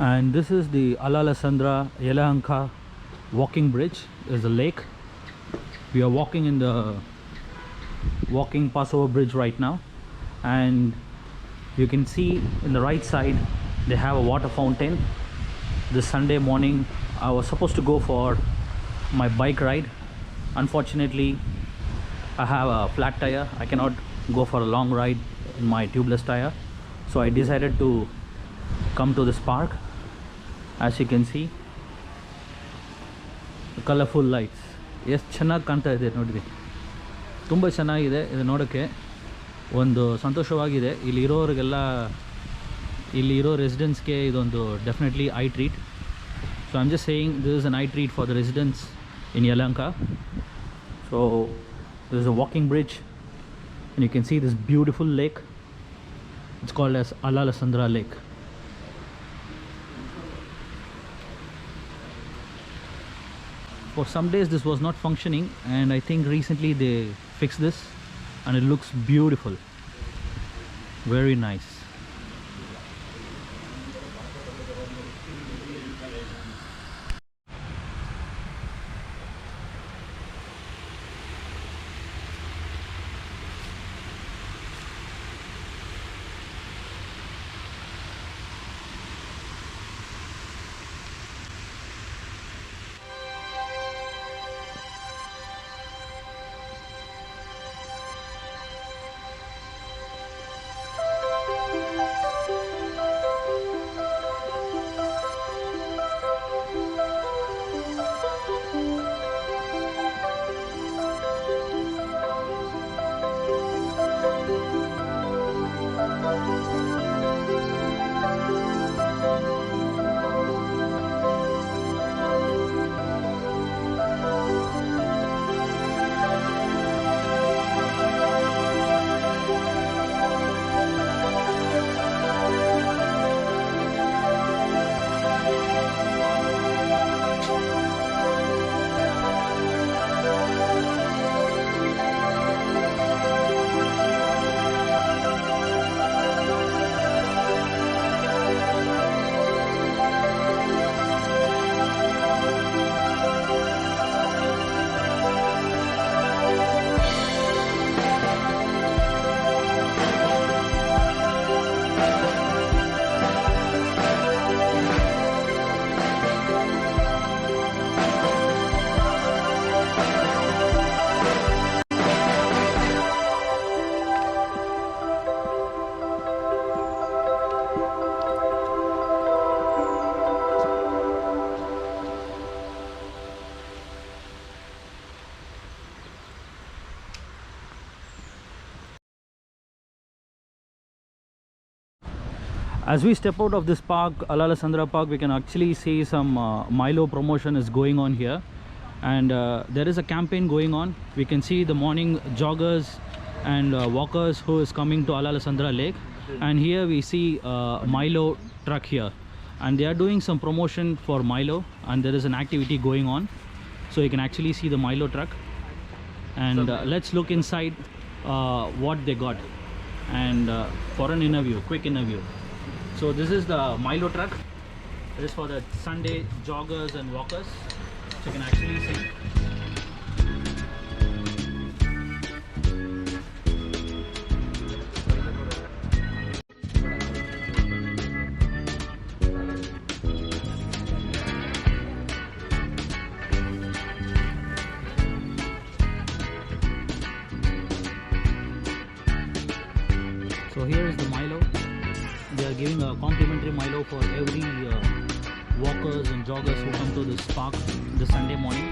And this is the Allalasandra Yelahanka walking bridge. Is a lake. We are walking in the walking passover bridge right now, and you can see in the right side they have a water fountain. This Sunday morning I was supposed to go for my bike ride. Unfortunately I have a flat tire. I cannot go for a long ride in my tubeless tire, so I decided to come to this park. As you can see, the colorful lights. ಎಷ್ಟು ಚೆನ್ನಾಗಿ ಕಾಣ್ತಾ ಇದೆ ನೋಡಿರಿ, ತುಂಬ ಚೆನ್ನಾಗಿದೆ. ಇದು ನೋಡೋಕ್ಕೆ ಒಂದು ಸಂತೋಷವಾಗಿದೆ. ಇಲ್ಲಿರೋ ರೆಸಿಡೆಂಟ್ಸ್ಗೆ ಇದೊಂದು definitely I treat. So I am just saying this is an I treat for the residents in Yelahanka. So there is a walking bridge and you can see this beautiful lake. It's called as Allalasandra Lake. For some days this was not functioning, and I think recently they fixed this and it looks beautiful, very nice. As we step out of this park, Allalasandra Park, we can actually see some Milo promotion is going on here, and there is a campaign going on. We can see the morning joggers and walkers who is coming to Allalasandra Lake, and here we see Milo truck here, and they are doing some promotion for Milo, and there is an activity going on, so you can actually see the Milo truck. And let's look inside what they got, and for an interview, quick interview. So this is the Milo truck. This is for the Sunday joggers and walkers. So you can actually see. So here is the Milo. They are giving a complimentary Milo for every walkers and joggers who come to this park this Sunday morning.